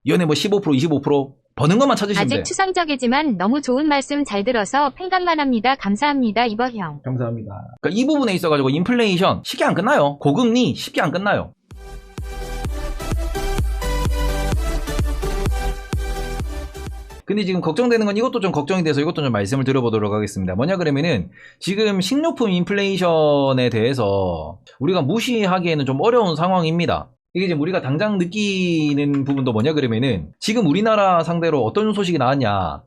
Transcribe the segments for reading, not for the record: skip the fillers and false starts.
연에 뭐 15%, 25% 버는 것만 찾으시면 돼. 아직 추상적이지만 너무 좋은 말씀 잘 들어서 팽감만 합니다. 감사합니다. 이버형. 감사합니다. 그러니까 이 부분에 있어가지고 인플레이션 쉽게 안 끝나요. 고금리 쉽게 안 끝나요. 근데 지금 걱정되는 건 이것도 좀 걱정이 돼서 이것도 좀 말씀을 드려보도록 하겠습니다. 뭐냐 그러면은 지금 식료품 인플레이션에 대해서 우리가 무시하기에는 좀 어려운 상황입니다. 이게 지금 우리가 당장 느끼는 부분도 뭐냐 그러면은 지금 우리나라 상대로 어떤 소식이 나왔냐.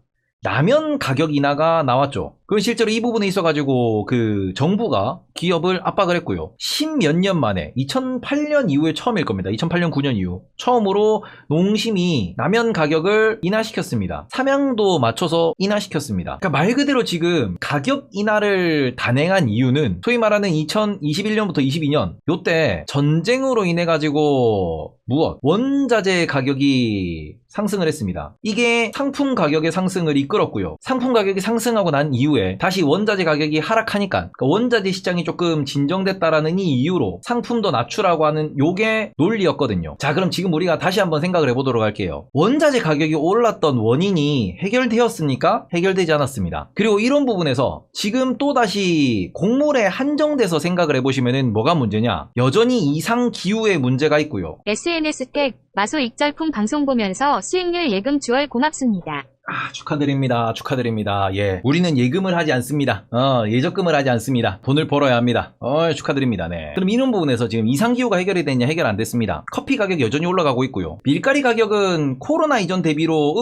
라면 가격 인하가 나왔죠. 그건 실제로 이 부분에 있어가지고 그 정부가 기업을 압박을 했고요. 10몇 년 만에 2008년 이후에 처음일 겁니다. 2008년 9년 이후 처음으로 농심이 라면 가격을 인하시켰습니다. 삼양도 맞춰서 인하시켰습니다. 그러니까 말 그대로 지금 가격 인하를 단행한 이유는 소위 말하는 2021년부터 22년 요때 전쟁으로 인해 가지고 무엇? 원자재 가격이 상승을 했습니다. 이게 상품 가격의 상승을 이끌었고요. 상품 가격이 상승하고 난 이후에 다시 원자재 가격이 하락하니까 그러니까 원자재 시장이 조금 진정됐다라는 이 이유로 상품도 낮추라고 하는 요게 논리였거든요. 자, 그럼 지금 우리가 다시 한번 생각을 해보도록 할게요. 원자재 가격이 올랐던 원인이 해결되었습니까? 해결되지 않았습니다. 그리고 이런 부분에서 지금 또다시 곡물에 한정돼서 생각을 해보시면은 뭐가 문제냐? 여전히 이상 기후에 문제가 있고요. SNS 택 마소 익절풍 방송 보면서 수익률 예금 주얼 고맙습니다. 축하드립니다. 축하드립니다. 예. 우리는 예금을 하지 않습니다. 예적금을 하지 않습니다. 돈을 벌어야 합니다. 축하드립니다. 네. 그럼 이런 부분에서 지금 이상기후가 해결이 됐냐? 해결 안 됐습니다. 커피 가격 여전히 올라가고 있고요. 밀가리 가격은 코로나 이전 대비로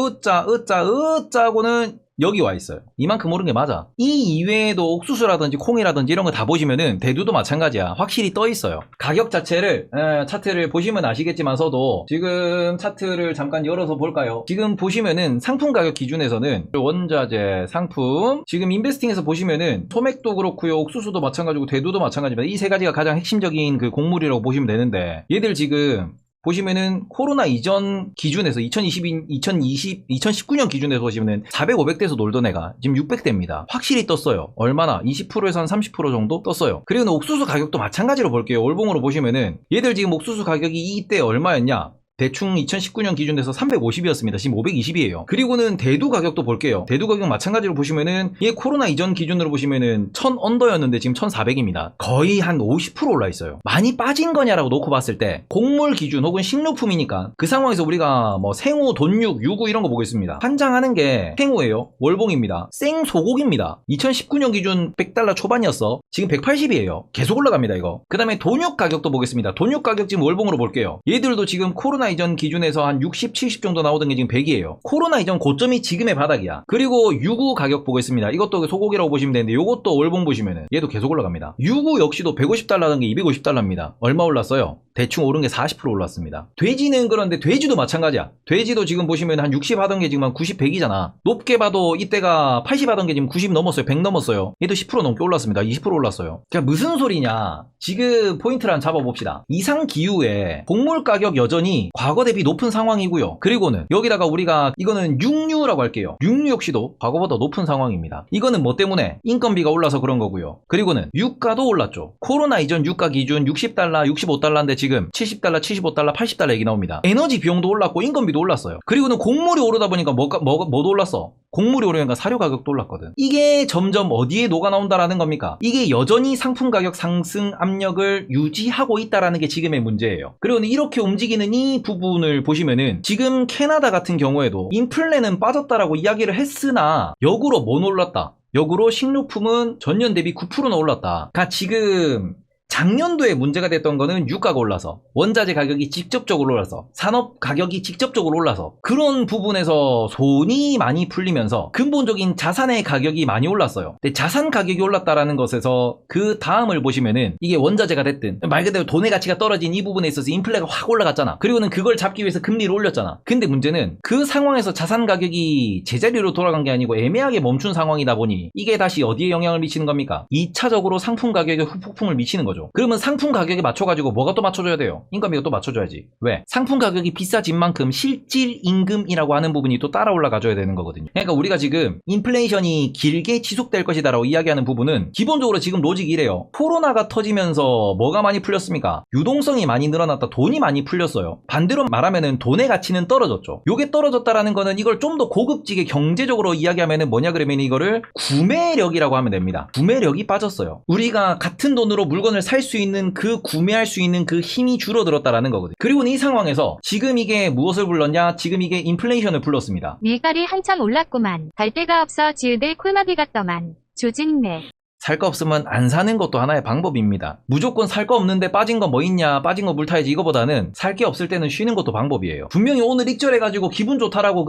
으짜고는 여기 와 있어요. 이만큼 오른 게 맞아. 이 이외에도 옥수수라든지 콩이라든지 이런 거 다 보시면은 대두도 마찬가지야. 확실히 떠 있어요. 가격 자체를 차트를 보시면 아시겠지만서도 지금 차트를 잠깐 열어서 볼까요? 지금 보시면은 상품 가격 기준에서는 원자재, 상품 지금 인베스팅에서 보시면은 소맥도 그렇고요. 옥수수도 마찬가지고 대두도 마찬가지입니다. 이 세 가지가 가장 핵심적인 그 곡물이라고 보시면 되는데 얘들 지금 보시면은 코로나 이전 기준에서 2019년 기준에서 보시면은 400, 500대에서 놀던 애가 지금 600대입니다. 확실히 떴어요. 얼마나? 20%에서 한 30% 정도 떴어요. 그리고 옥수수 가격도 마찬가지로 볼게요. 월봉으로 보시면은 얘들 지금 옥수수 가격이 이때 얼마였냐? 대충 2019년 기준에서 350이었습니다. 지금 520이에요. 그리고는 대두 가격도 볼게요. 대두 가격 마찬가지로 보시면은 얘 코로나 이전 기준으로 보시면은 1000 언더였는데 지금 1400입니다. 거의 한 50% 올라 있어요. 많이 빠진 거냐라고 놓고 봤을 때 곡물 기준 혹은 식료품이니까 그 상황에서 우리가 뭐 생우, 돈육, 유구 이런 거 보겠습니다. 환장하는 게 생우예요. 월봉입니다. 생 소고기입니다. 2019년 기준 100달러 초반이었어. 지금 180이에요. 계속 올라갑니다 이거. 그 다음에 돈육 가격도 보겠습니다. 돈육 가격 지금 월봉으로 볼게요. 얘들도 지금 코로나 이전 기준에서 한 60, 70 정도 나오던 게 지금 100이에요. 코로나 이전 고점이 지금의 바닥이야. 그리고 유구 가격 보겠습니다. 이것도 소고기라고 보시면 되는데 이것도 월봉 보시면은 얘도 계속 올라갑니다. 유구 역시도 150달러던 게 250달러입니다. 얼마 올랐어요? 대충 오른 게 40% 올랐습니다. 돼지는 그런데 돼지도 마찬가지야. 돼지도 지금 보시면 한 60 하던 게 지금 한 90, 100이잖아. 높게 봐도 이때가 80 하던 게 지금 90 넘었어요. 100 넘었어요. 얘도 10% 넘게 올랐습니다. 20% 올랐어요. 그러니까 무슨 소리냐? 지금 포인트를 한번 잡아봅시다. 이상 기후에 곡물 가격 여전히 과거 대비 높은 상황이고요. 그리고는 여기다가 우리가 이거는 육류라고 할게요. 육류 역시도 과거보다 높은 상황입니다. 이거는 뭐 때문에? 인건비가 올라서 그런 거고요. 그리고는 유가도 올랐죠. 코로나 이전 유가 기준 60달러, 65달러인데 지금 70달러, 75달러, 80달러 얘기 나옵니다. 에너지 비용도 올랐고 인건비도 올랐어요. 그리고는 곡물이 오르다 보니까 뭐도 올랐어? 곡물이 오르니까 사료 가격도 올랐거든. 이게 점점 어디에 녹아 나온다라는 겁니까? 이게 여전히 상품 가격 상승 압력을 유지하고 있다라는 게 지금의 문제예요. 그리고 이렇게 움직이는 이 부분을 보시면은 지금 캐나다 같은 경우에도 인플레는 빠졌다라고 이야기를 했으나 역으로 뭐 올랐다? 역으로 식료품은 전년 대비 9%나 올랐다. 그러니까 지금 작년도에 문제가 됐던 거는 유가가 올라서 원자재 가격이 직접적으로 올라서 산업 가격이 직접적으로 올라서 그런 부분에서 손이 많이 풀리면서 근본적인 자산의 가격이 많이 올랐어요. 근데 자산 가격이 올랐다라는 것에서 그 다음을 보시면은 이게 원자재가 됐든 말 그대로 돈의 가치가 떨어진 이 부분에 있어서 인플레가 확 올라갔잖아. 그리고는 그걸 잡기 위해서 금리를 올렸잖아. 근데 문제는 그 상황에서 자산 가격이 제자리로 돌아간 게 아니고 애매하게 멈춘 상황이다 보니 이게 다시 어디에 영향을 미치는 겁니까? 2차적으로 상품 가격에 후폭풍을 미치는 거죠. 그러면 상품 가격에 맞춰가지고 뭐가 또 맞춰줘야 돼요? 인건비가 또 맞춰줘야지. 왜? 상품 가격이 비싸진 만큼 실질 임금이라고 하는 부분이 또 따라 올라가줘야 되는 거거든요. 그러니까 우리가 지금 인플레이션이 길게 지속될 것이다라고 이야기하는 부분은 기본적으로 지금 로직이 이래요. 코로나가 터지면서 뭐가 많이 풀렸습니까? 유동성이 많이 늘어났다. 돈이 많이 풀렸어요. 반대로 말하면은 돈의 가치는 떨어졌죠. 요게 떨어졌다라는 거는 이걸 좀 더 고급지게 경제적으로 이야기하면은 뭐냐 그러면 이거를 구매력이라고 하면 됩니다. 구매력이 빠졌어요. 우리가 같은 돈으로 물건을 살 수 있는 그 구매할 수 있는 그 힘이 줄어들었다라는 거거든요. 그리고 이 상황에서 지금 이게 무엇을 불렀냐? 지금 이게 인플레이션을 불렀습니다. 밀가리 한참 올랐구만. 갈 데가 없어 지으들 콜마비 같더만. 조진네. 살 거 없으면 안 사는 것도 하나의 방법입니다. 무조건 살 거 없는데 빠진 거 뭐 있냐, 빠진 거 물 타야지 이거보다는 살 게 없을 때는 쉬는 것도 방법이에요. 분명히 오늘 익절해가지고 기분 좋다라고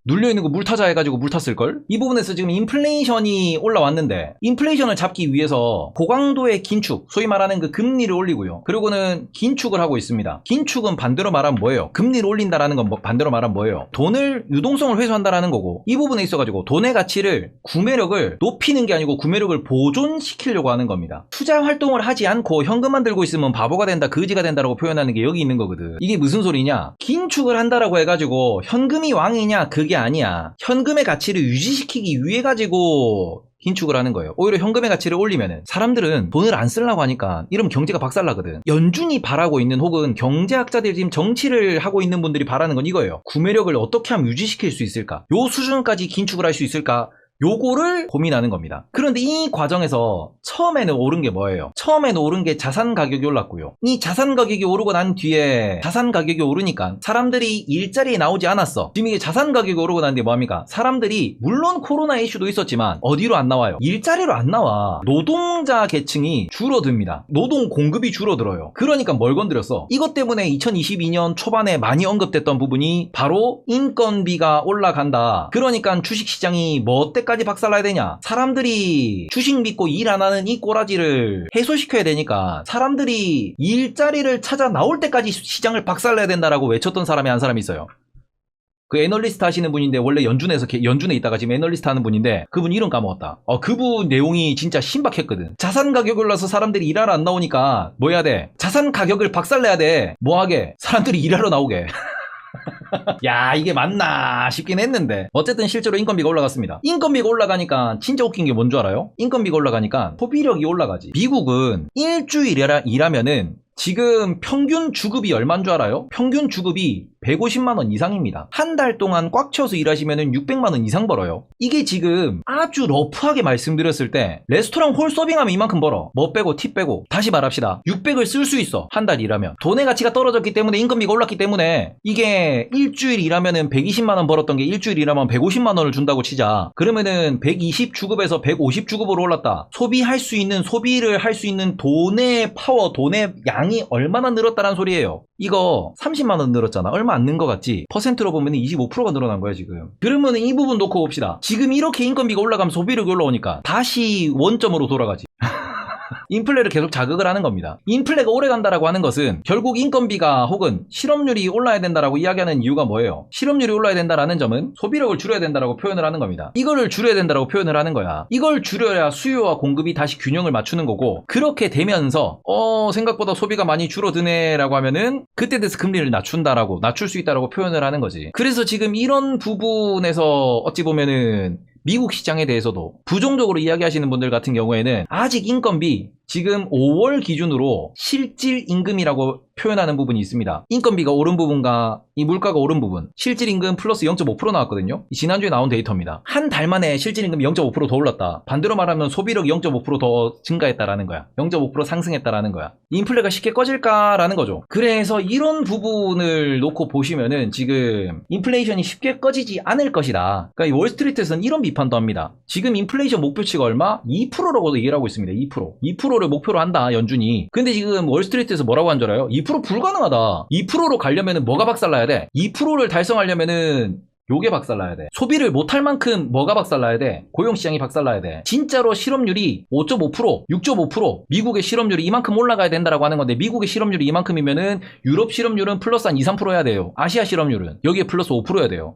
눌려있는 거 물 타자 해가지고 물 탔을걸? 이 부분에서 지금 인플레이션이 올라왔는데 인플레이션을 잡기 위해서 고강도의 긴축, 소위 말하는 그 금리를 올리고요. 그리고는 긴축을 하고 있습니다. 긴축은 반대로 말하면 뭐예요? 금리를 올린다라는 건 반대로 말하면 뭐예요? 돈을, 유동성을 회수한다라는 거고 이 부분에 있어가지고 돈의 가치를, 구매력을 높이는 게 아니고 구매력을 보존시키려고 하는 겁니다. 투자 활동을 하지 않고 현금만 들고 있으면 바보가 된다, 거지가 된다라고 표현하는 게 여기 있는 거거든. 이게 무슨 소리냐? 긴축을 한다라고 해가지고 현금이 왕이냐? 그게 아니야. 현금의 가치를 유지시키기 위해 가지고 긴축을 하는 거예요. 오히려 현금의 가치를 올리면은 사람들은 돈을 안 쓰려고 하니까 이러면 경제가 박살나거든. 연준이 바라고 있는 혹은 경제학자들이 지금 정치를 하고 있는 분들이 바라는 건 이거예요. 구매력을 어떻게 하면 유지시킬 수 있을까? 요 수준까지 긴축을 할 수 있을까? 요거를 고민하는 겁니다. 그런데 이 과정에서 처음에는 오른 게 뭐예요? 처음에는 오른 게 자산 가격이 올랐고요. 이 자산 가격이 오르고 난 뒤에 자산 가격이 오르니까 사람들이 일자리에 나오지 않았어. 지금 이게 자산 가격이 오르고 난 뒤에 뭐합니까? 사람들이 물론 코로나 이슈도 있었지만 어디로 안 나와요? 일자리로 안 나와. 노동자 계층이 줄어듭니다. 노동 공급이 줄어들어요. 그러니까 뭘 건드렸어? 이것 때문에 2022년 초반에 많이 언급됐던 부분이 바로 인건비가 올라간다. 그러니까 주식시장이 뭐 때까지 박살나야 되냐? 사람들이 주식 믿고 일 안 하는 이 꼬라지를 해소시켜야 되니까 사람들이 일자리를 찾아 나올 때까지 시장을 박살내야 된다라고 외쳤던 사람이 한 사람이 있어요. 그 애널리스트 하시는 분인데 원래 연준에 있다가 지금 애널리스트 하는 분인데 그분 이름 까먹었다. 그분 내용이 진짜 신박했거든. 자산 가격이 올라서 사람들이 일하러 안 나오니까 뭐 해야 돼? 자산 가격을 박살내야 돼. 뭐 하게? 사람들이 일하러 나오게. 야, 이게 맞나 싶긴 했는데 어쨌든 실제로 인건비가 올라갔습니다. 인건비가 올라가니까 진짜 웃긴 게 뭔 줄 알아요? 인건비가 올라가니까 소비력이 올라가지. 미국은 일주일 일하면은 지금 평균 주급이 얼마인 줄 알아요? 평균 주급이 150만원 이상입니다. 한 달 동안 꽉 채워서 일하시면 600만원 이상 벌어요. 이게 지금 아주 러프하게 말씀드렸을 때 레스토랑 홀 서빙하면 이만큼 벌어. 뭐 빼고 팁 빼고. 다시 말합시다. 600을 쓸 수 있어. 한 달 일하면. 돈의 가치가 떨어졌기 때문에 인건비가 올랐기 때문에 이게 일주일 일하면은 120만원 벌었던 게 일주일 일하면 150만원을 준다고 치자. 그러면은 120 주급에서 150 주급으로 올랐다. 소비할 수 있는, 소비를 할 수 있는 돈의 파워, 돈의 양이 얼마나 늘었다는 소리예요. 이거 30만원 늘었잖아. 얼마 안 는 것 같지? 퍼센트로 보면 25%가 늘어난 거야 지금. 그러면 이 부분 놓고 봅시다. 지금 이렇게 인건비가 올라가면 소비력이 올라오니까 다시 원점으로 돌아가지. 인플레를 계속 자극을 하는 겁니다. 인플레가 오래 간다라고 하는 것은 결국 인건비가 혹은 실업률이 올라야 된다라고 이야기하는 이유가 뭐예요? 실업률이 올라야 된다라는 점은 소비력을 줄여야 된다라고 표현을 하는 겁니다. 이거를 줄여야 된다라고 표현을 하는 거야. 이걸 줄여야 수요와 공급이 다시 균형을 맞추는 거고, 그렇게 되면서 생각보다 소비가 많이 줄어드네라고 하면은 그때 돼서 금리를 낮춘다라고, 낮출 수 있다라고 표현을 하는 거지. 그래서 지금 이런 부분에서 어찌 보면은 미국 시장에 대해서도 부정적으로 이야기하시는 분들 같은 경우에는 아직 인건비 지금 5월 기준으로 실질 임금이라고 표현하는 부분이 있습니다. 인건비가 오른 부분과 이 물가가 오른 부분, 실질 임금 플러스 0.5% 나왔거든요. 지난주에 나온 데이터입니다. 한 달 만에 실질 임금이 0.5% 더 올랐다. 반대로 말하면 소비력이 0.5% 더 증가했다라는 거야. 0.5% 상승했다라는 거야. 인플레가 쉽게 꺼질까라는 거죠. 그래서 이런 부분을 놓고 보시면은 지금 인플레이션이 쉽게 꺼지지 않을 것이다. 그러니까 이 월스트리트에서는 이런 비판도 합니다. 지금 인플레이션 목표치가 얼마? 2%라고도 얘기를 하고 있습니다. 2%를 목표로 한다, 연준이. 근데 지금 월스트리트에서 뭐라고 한 줄 알아요? 2% 불가능하다. 2%로 가려면 뭐가 박살나야 돼? 2%를 달성하려면은 요게 박살나야 돼. 소비를 못할 만큼 뭐가 박살나야 돼? 고용시장이 박살나야 돼. 진짜로 실업률이 5.5%, 6.5%, 미국의 실업률이 이만큼 올라가야 된다라고 하는 건데, 미국의 실업률이 이만큼이면은 유럽 실업률은 플러스 한 2, 3% 해야 돼요. 아시아 실업률은 여기에 플러스 5%여야 돼요.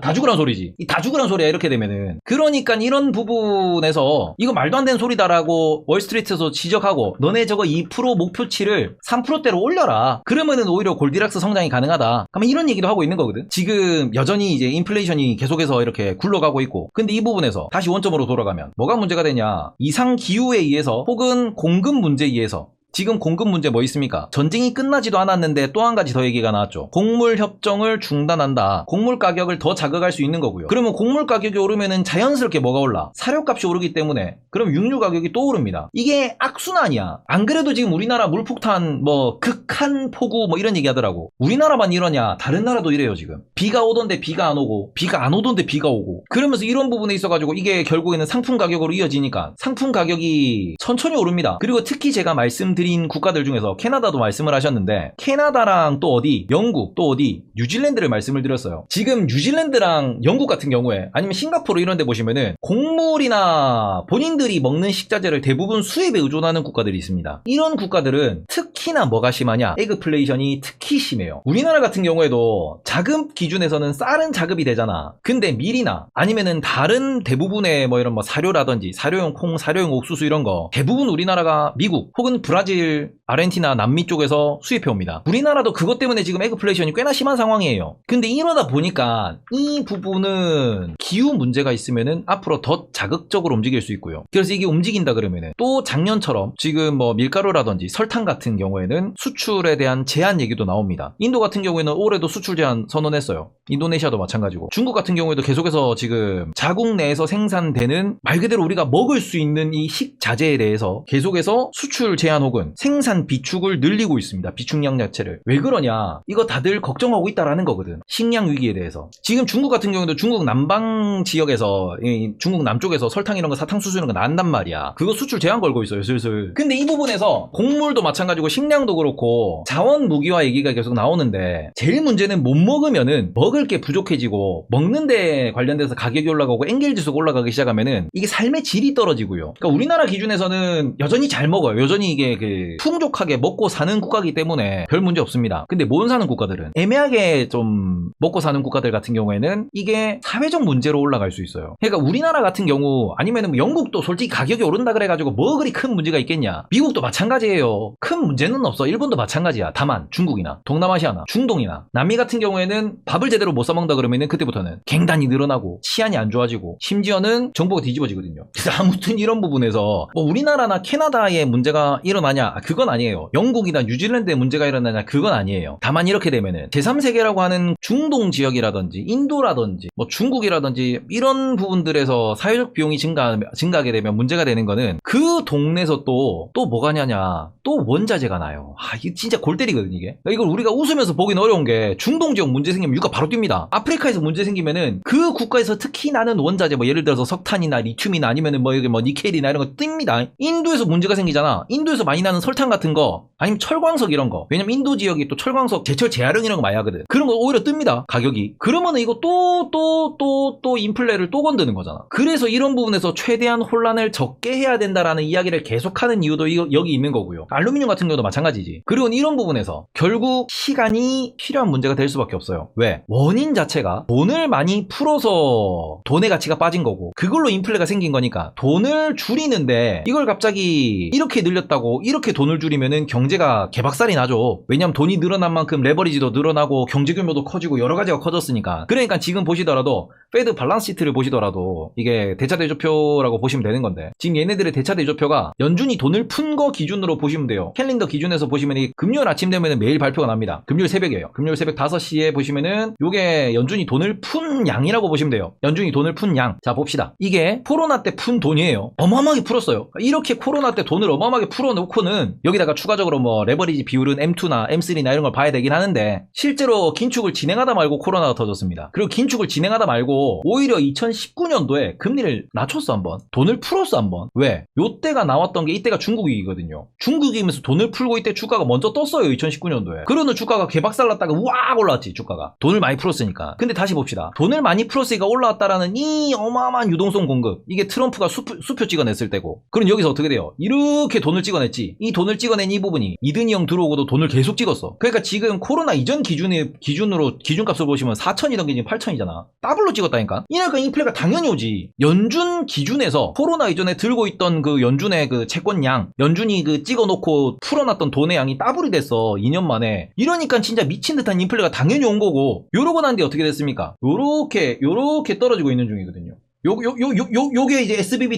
다 죽으란 소리지. 이 다 죽으란 소리야 이렇게 되면은. 그러니까 이런 부분에서 이거 말도 안 되는 소리다라고 월스트리트에서 지적하고 너네 저거 2% 목표치를 3%대로 올려라. 그러면은 오히려 골디락스 성장이 가능하다. 그러면 이런 얘기도 하고 있는 거거든. 지금 여전히 이제 인플레이션이 계속해서 이렇게 굴러가고 있고, 근데 이 부분에서 다시 원점으로 돌아가면 뭐가 문제가 되냐? 이상 기후에 의해서 혹은 공급 문제에 의해서. 지금 공급 문제 뭐 있습니까? 전쟁이 끝나지도 않았는데 또 한 가지 더 얘기가 나왔죠. 곡물 협정을 중단한다. 곡물 가격을 더 자극할 수 있는 거고요. 그러면 곡물 가격이 오르면은 자연스럽게 뭐가 올라? 사료값이 오르기 때문에 그럼 육류 가격이 또 오릅니다. 이게 악순환이야. 안 그래도 지금 우리나라 물폭탄 뭐 극한 폭우 뭐 이런 얘기 하더라고. 우리나라만 이러냐? 다른 나라도 이래요 지금. 비가 오던데 비가 안 오고 비가 안 오던데 비가 오고 그러면서 이런 부분에 있어가지고 이게 결국에는 상품 가격으로 이어지니까 상품 가격이 천천히 오릅니다. 그리고 특히 제가 말씀드린 국가들 중에서 캐나다도 말씀을 하셨는데 캐나다랑 또 어디 영국 또 어디 뉴질랜드를 말씀을 드렸어요. 지금 뉴질랜드랑 영국 같은 경우에 아니면 싱가포르 이런 데 보시면은 곡물이나 본인들이 먹는 식자재를 대부분 수입에 의존하는 국가들이 있습니다. 이런 국가들은 특히나 뭐가 심하냐? 에그플레이션이 특히 심해요. 우리나라 같은 경우에도 자급 기준에서는 쌀은 자급이 되잖아. 근데 밀이나 아니면은 다른 대부분의 뭐 이런 뭐 사료라든지 사료용 콩, 사료용 옥수수 이런 거 대부분 우리나라가 미국 혹은 브라질, 아르헨티나, 남미 쪽에서 수입해 옵니다. 우리나라도 그것 때문에 지금 에그플레이션이 꽤나 심한 상황이에요. 근데 이러다 보니까 이 부분은 기후 문제가 있으면은 앞으로 더 자극적으로 움직일 수 있고요. 그래서 이게 움직인다 그러면은 또 작년처럼 지금 뭐 밀가루라든지 설탕 같은 경우에는 수출에 대한 제한 얘기도 나옵니다. 인도 같은 경우에는 올해도 수출 제한 선언했어요. 인도네시아도 마찬가지고 중국 같은 경우에도 계속해서 지금 자국 내에서 생산되는 말 그대로 우리가 먹을 수 있는 이 식자재에 대해서 계속해서 수출 제한 혹은 생산 비축을 늘리고 있습니다. 비축량 자체를. 왜 그러냐? 이거 다들 걱정하고 있다라는 거거든. 식량 위기에 대해서. 지금 중국 같은 경우도 중국 남방 지역에서 중국 남쪽에서 설탕 이런 거 사탕수수 이런 거 나온단 말이야. 그거 수출 제한 걸고 있어요. 슬슬. 근데 이 부분에서 곡물도 마찬가지고 식량도 그렇고 자원 무기화 얘기가 계속 나오는데 제일 문제는 못 먹으면은 먹을 게 부족해지고 먹는 데 관련돼서 가격이 올라가고 엔겔지수가 올라가기 시작하면은 이게 삶의 질이 떨어지고요. 그러니까 우리나라 기준에서는 여전히 잘 먹어요. 여전히 이게 그 풍족하게 먹고 사는 국가이기 때문에 별 문제 없습니다. 근데 못 사는 국가들은 애매하게 좀 먹고 사는 국가들 같은 경우에는 이게 사회적 문제로 올라갈 수 있어요. 그러니까 우리나라 같은 경우 아니면은 영국도 솔직히 가격이 오른다 그래가지고 뭐 그리 큰 문제가 있겠냐? 미국도 마찬가지예요. 큰 문제는 없어. 일본도 마찬가지야. 다만 중국이나 동남아시아나 중동이나 남미 같은 경우에는 밥을 제대로 못 사먹는다 그러면은 그때부터는 갱단이 늘어나고 치안이 안 좋아지고 심지어는 정보가 뒤집어지거든요. 그래서 아무튼 이런 부분에서 뭐 우리나라나 캐나다의 문제가 일어나냐? 그건 아니에요. 영국이나 뉴질랜드의 문제가 일어나냐? 그건 아니에요. 다만 이렇게 되면은 제3세계라고 하는 중동 지역이라든지 인도라든지 뭐 중국이라든지 이런 부분들에서 사회적 비용이 증가하게 되면 문제가 되는 거는 그 동네에서 또 뭐가냐냐? 또 원자재가 나요. 이게 진짜 골 때리거든 이게. 그러니까 이걸 우리가 웃으면서 보기는 어려운 게 중동 지역 문제 생기면 유가 바로 뜁니다. 아프리카에서 문제 생기면은 그 국가에서 특히 나는 원자재 뭐 예를 들어서 석탄이나 리튬이나 아니면은 뭐 여기 뭐 니켈이나 이런 거 뜹니다. 인도에서 문제가 생기잖아. 인도에서 많이 나는 설탕 같은 거 아니면 철광석 이런 거. 왜냐면 인도 지역이 또 철광석 제철 재활용 이런 거 많이 하거든. 그런 거 오히려 뜹니다. 가격이. 그러면은 이거 또 인플레를 또 건드는 거잖아. 그래서 이런 부분에서 최대한 혼란을 적게 해야 된다라는 이야기를 계속하는 이유도 여기 있는 거고요. 알루미늄 같은 경우도 마찬가지지. 그리고 이런 부분에서 결국 시간이 필요한 문제가 될 수밖에 없어요. 왜? 원인 자체가 돈을 많이 풀어서 돈의 가치가 빠진 거고 그걸로 인플레가 생긴 거니까 돈을 줄이는데 이걸 갑자기 이렇게 늘렸다고 이렇게 돈을 줄이면은 경제가 개박살이 나죠. 왜냐면 돈이 늘어난 만큼 레버리지도 늘어나고 경제 규모도 커지고 여러 가지가 커졌으니까. 그러니까 지금 보시더라도 페드 밸런스 시트를 보시더라도 이게 대차대조표라고 보시면 되는 건데 지금 얘네들의 대차대조표가 연준이 돈을 푼 거 기준으로 보시면 돼요. 캘린더 기준에서 보시면 이 금요일 아침 되면 매일 발표가 납니다. 금요일 새벽이에요. 금요일 새벽 5시에 보시면은 요게 연준이 돈을 푼 양이라고 보시면 돼요. 연준이 돈을 푼 양. 자 봅시다. 이게 코로나 때 푼 돈이에요. 어마어마하게 풀었어요. 이렇게 코로나 때 돈을 어마어마하게 풀어놓고는 여기다가 추가적으로 뭐 레버리지 비율은 M2나 M3나 이런 걸 봐야 되긴 하는데 실제로 긴축을 진행하다 말고 코로나가 터졌습니다. 그리고 긴축을 진행하다 말고 오히려 2019년도에 금리를 낮췄어 한번. 돈을 풀었어 한번. 왜? 요때가 나왔던 게 이때가 중국이거든요. 중국이면서 돈을 풀고 이때 주가가 먼저 떴어요. 2019년도에. 그러는 주가가 개박살났다가 우악 올라왔지 주가가. 돈을 많이 풀었으니까. 근데 다시 봅시다. 돈을 많이 풀었으니까 올라왔다라는 이 어마어마한 유동성 공급. 이게 트럼프가 수표 찍어냈을 때고. 그럼 여기서 어떻게 돼요? 이렇게 돈을 찍어냈지. 이 돈을 찍어낸 이 부분이 이든이 형 들어오고도 돈을 계속 찍었어. 그러니까 지금 코로나 이전 기준으로 기준값을 보시면 4천이던 게 지금 8천이잖아. 더블로 찍었다니까. 이러니까 인플레가 당연히 오지. 연준 기준에서 코로나 이전에 들고 있던 그 연준의 그 채권량, 연준이 그 찍어놓고 풀어놨던 돈의 양이 더블이 됐어. 2년 만에. 이러니까 진짜 미친 듯한 인플레가 당연히 온 거고, 요러고 난 뒤에 어떻게 됐습니까? 요렇게 떨어지고 있는 중이거든요. 요게 이제 SBB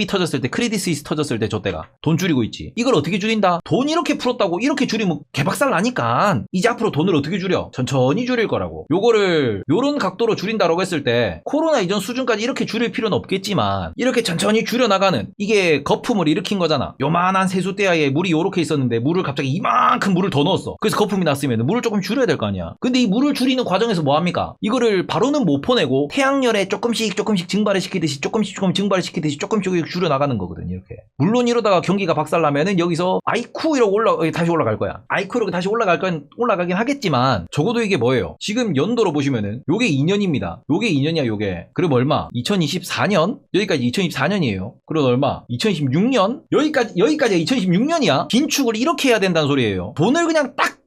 터졌을 때, 크레딧 스위스 터졌을 때 저 때가 돈 줄이고 있지. 이걸 어떻게 줄인다? 돈 이렇게 풀었다고 이렇게 줄이면 개박살 나니까 이제 앞으로 돈을 어떻게 줄여? 천천히 줄일 거라고. 요거를 요런 각도로 줄인다라고 했을 때 코로나 이전 수준까지 이렇게 줄일 필요는 없겠지만 이렇게 천천히 줄여나가는, 이게 거품을 일으킨 거잖아. 요만한 세숫대야에 물이 요렇게 있었는데 물을 갑자기 이만큼 물을 더 넣었어. 그래서 거품이 났으면 물을 조금 줄여야 될 거 아니야. 근데 이 물을 줄이는 과정에서 뭐 합니까? 이거를 바로는 못 퍼내고 태양열에 조금씩 증발을 시키듯이 조금씩 증발을 시키듯이 조금씩 줄여나가는 거거든요. 이렇게. 물론 이러다가 경기가 박살나면은 여기서 아이쿠 이러고 다시 올라갈 거야. 아이쿠 이러고 다시 올라가긴 하겠지만 적어도 이게 뭐예요? 지금 연도로 보시면은 요게 2년입니다. 요게 2년이야 요게. 그럼 얼마? 2024년? 여기까지 2024년이에요. 그럼 얼마? 2026년? 여기까지 2026년이야? 긴축을 이렇게 해야 된다는 소리예요. 돈을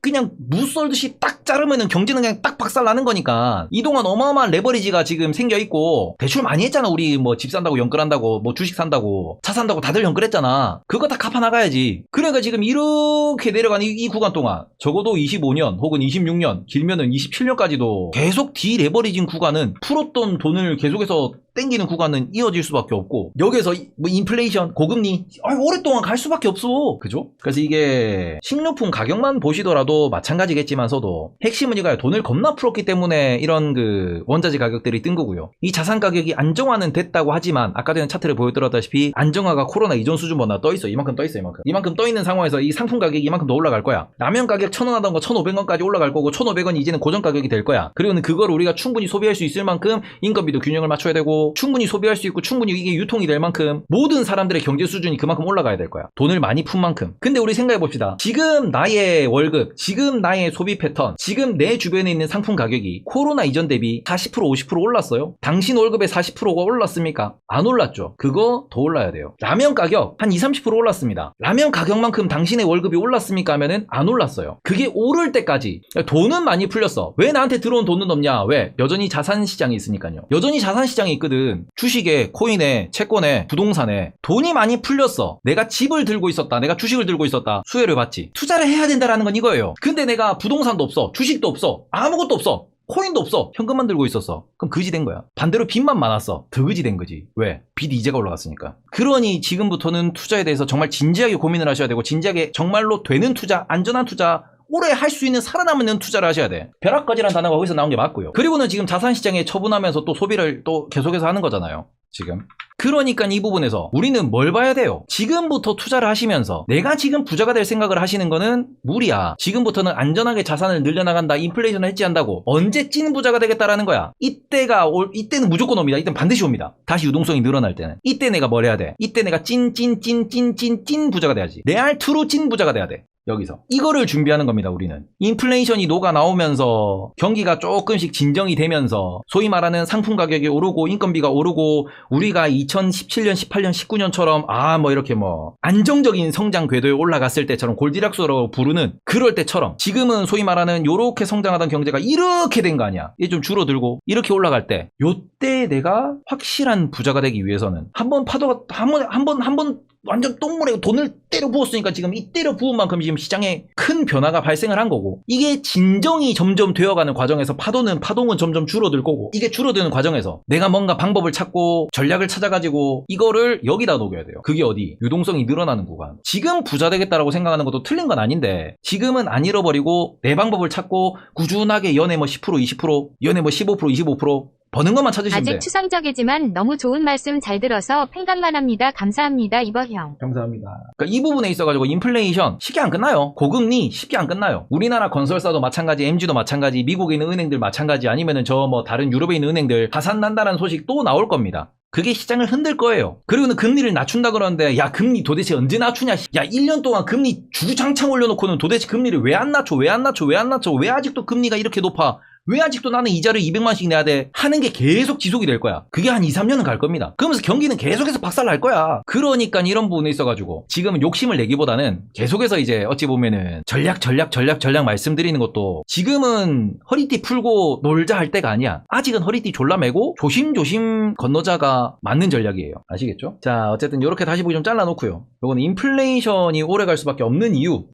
그냥 무 썰듯이 딱 자르면은 경제는 그냥 딱 박살 나는 거니까 이동안 어마어마한 레버리지가 지금 생겨 있고, 대출 많이 했잖아. 우리 뭐 집 산다고 연끌한다고, 뭐 주식 산다고, 차 산다고 다들 연끌했잖아. 그거 다 갚아 나가야지. 그러니까 지금 이렇게 내려가는 이 구간 동안 적어도 25년 혹은 26년, 길면은 27년까지도 계속 디레버리징 구간은, 풀었던 돈을 계속해서 땡기는 구간은 이어질 수밖에 없고, 여기서 뭐 인플레이션, 고금리 오랫동안 갈 수밖에 없어. 그죠? 그래서 이게 식료품 가격만 보시더라도 마찬가지겠지만서도 핵심은 이거야. 돈을 겁나 풀었기 때문에 이런 그 원자재 가격들이 뜬 거고요. 이 자산 가격이 안정화는 됐다고 하지만 아까 전에 차트를 보여드렸다시피 안정화가 코로나 이전 수준보다 떠있어. 이만큼 떠있어. 이만큼 떠있는 상황에서 이 상품 가격이 이만큼 더 올라갈 거야. 라면 가격 1,000원 하던 거 1,500원까지 올라갈 거고, 1,500원이 이제는 고정 가격이 될 거야. 그리고는 그걸 우리가 충분히 소비할 수 있을 만큼 인건비도 균형을 맞춰야 되고, 충분히 소비할 수 있고 충분히 이게 유통이 될 만큼 모든 사람들의 경제 수준이 그만큼 올라가야 될 거야. 돈을 많이 푼 만큼. 근데 우리 생각해 봅시다. 지금 나의 월급, 지금 나의 소비 패턴, 지금 내 주변에 있는 상품 가격이 코로나 이전 대비 40% 50% 올랐어요? 당신 월급의 40%가 올랐습니까? 안 올랐죠. 그거 더 올라야 돼요. 라면 가격 한 20, 30% 올랐습니다. 라면 가격만큼 당신의 월급이 올랐습니까? 하면은 안 올랐어요. 그게 오를 때까지 돈은 많이 풀렸어. 왜 나한테 들어온 돈은 없냐? 왜? 여전히 자산시장이 있으니까요. 여전히 자산시장이 있거든. 주식에, 코인에, 채권에, 부동산에 돈이 많이 풀렸어. 내가 집을 들고 있었다, 내가 주식을 들고 있었다, 수혜를 받지. 투자를 해야 된다라는 건 이거예요. 근데 내가 부동산도 없어, 주식도 없어, 아무것도 없어, 코인도 없어, 현금만 들고 있었어. 그럼 그지 된 거야. 반대로 빚만 많았어. 더 그지 된 거지. 왜? 빚 이자가 올라갔으니까. 그러니 지금부터는 투자에 대해서 정말 진지하게 고민을 하셔야 되고, 진지하게 정말로 되는 투자, 안전한 투자, 오래 할 수 있는 살아남는 투자를 하셔야 돼. 벼락거지란 단어가 거기서 나온 게 맞고요. 그리고는 지금 자산시장에 처분하면서 또 소비를 또 계속해서 하는 거잖아요. 지금. 그러니까 이 부분에서 우리는 뭘 봐야 돼요? 지금부터 투자를 하시면서 내가 지금 부자가 될 생각을 하시는 거는 무리야. 지금부터는 안전하게 자산을 늘려나간다, 인플레이션을 해지한다고 언제 찐 부자가 되겠다라는 거야. 이때는 무조건 옵니다. 이때는 반드시 옵니다. 다시 유동성이 늘어날 때는. 이때 내가 뭘 해야 돼? 이때 내가 찐 부자가 돼야지. 레알 트루 찐 부자가 돼야 돼. 여기서 이거를 준비하는 겁니다. 우리는 인플레이션이 녹아 나오면서 경기가 조금씩 진정이 되면서 소위 말하는 상품 가격이 오르고 인건비가 오르고, 우리가 2017년 18년 19년처럼 이렇게 안정적인 성장 궤도에 올라갔을 때처럼, 골디락스라고 부르는 그럴 때처럼, 지금은 소위 말하는 요렇게 성장하던 경제가 이렇게 된 거 아니야. 이게 좀 줄어들고 이렇게 올라갈 때, 요때 내가 확실한 부자가 되기 위해서는 한번 완전 똥물에 돈을 때려 부었으니까 지금 이 때려 부은 만큼 지금 시장에 큰 변화가 발생을 한 거고, 이게 진정이 점점 되어가는 과정에서 파동은 점점 줄어들 거고, 이게 줄어드는 과정에서 내가 뭔가 방법을 찾고 전략을 찾아가지고 이거를 여기다 녹여야 돼요. 그게 어디? 유동성이 늘어나는 구간. 지금 부자 되겠다라고 생각하는 것도 틀린 건 아닌데, 지금은 안 잃어버리고 내 방법을 찾고 꾸준하게 연에 10% 20%, 연에 15% 25% 버는 것만 찾으시면 돼요. 아직 추상적이지만 너무 좋은 말씀 잘 들어서 팽각만 합니다. 감사합니다. 이버형. 감사합니다. 그러니까 이 부분에 있어가지고 인플레이션 쉽게 안 끝나요. 고금리 쉽게 안 끝나요. 우리나라 건설사도 마찬가지, MG도 마찬가지, 미국에 있는 은행들 마찬가지, 아니면은 다른 유럽에 있는 은행들 파산 난다는 소식 또 나올 겁니다. 그게 시장을 흔들 거예요. 그리고는 금리를 낮춘다 그러는데, 야 금리 도대체 언제 낮추냐, 야 1년 동안 금리 주구장창 올려놓고는 도대체 금리를 왜 안 낮춰, 왜 아직도 금리가 이렇게 높아 왜 아직도 나는 이자를 200만씩 내야 돼? 하는 게 계속 지속이 될 거야. 그게 한 2, 3년은 갈 겁니다. 그러면서 경기는 계속해서 박살 날 거야. 그러니까 이런 부분에 있어가지고 지금은 욕심을 내기보다는 계속해서 이제 어찌 보면은 전략 말씀드리는 것도 지금은 허리띠 풀고 놀자 할 때가 아니야. 아직은 허리띠 졸라매고 조심조심 건너자가 맞는 전략이에요. 아시겠죠? 자, 어쨌든 이렇게 다시 보기 좀 잘라놓고요. 요거는 인플레이션이 오래 갈 수밖에 없는 이유.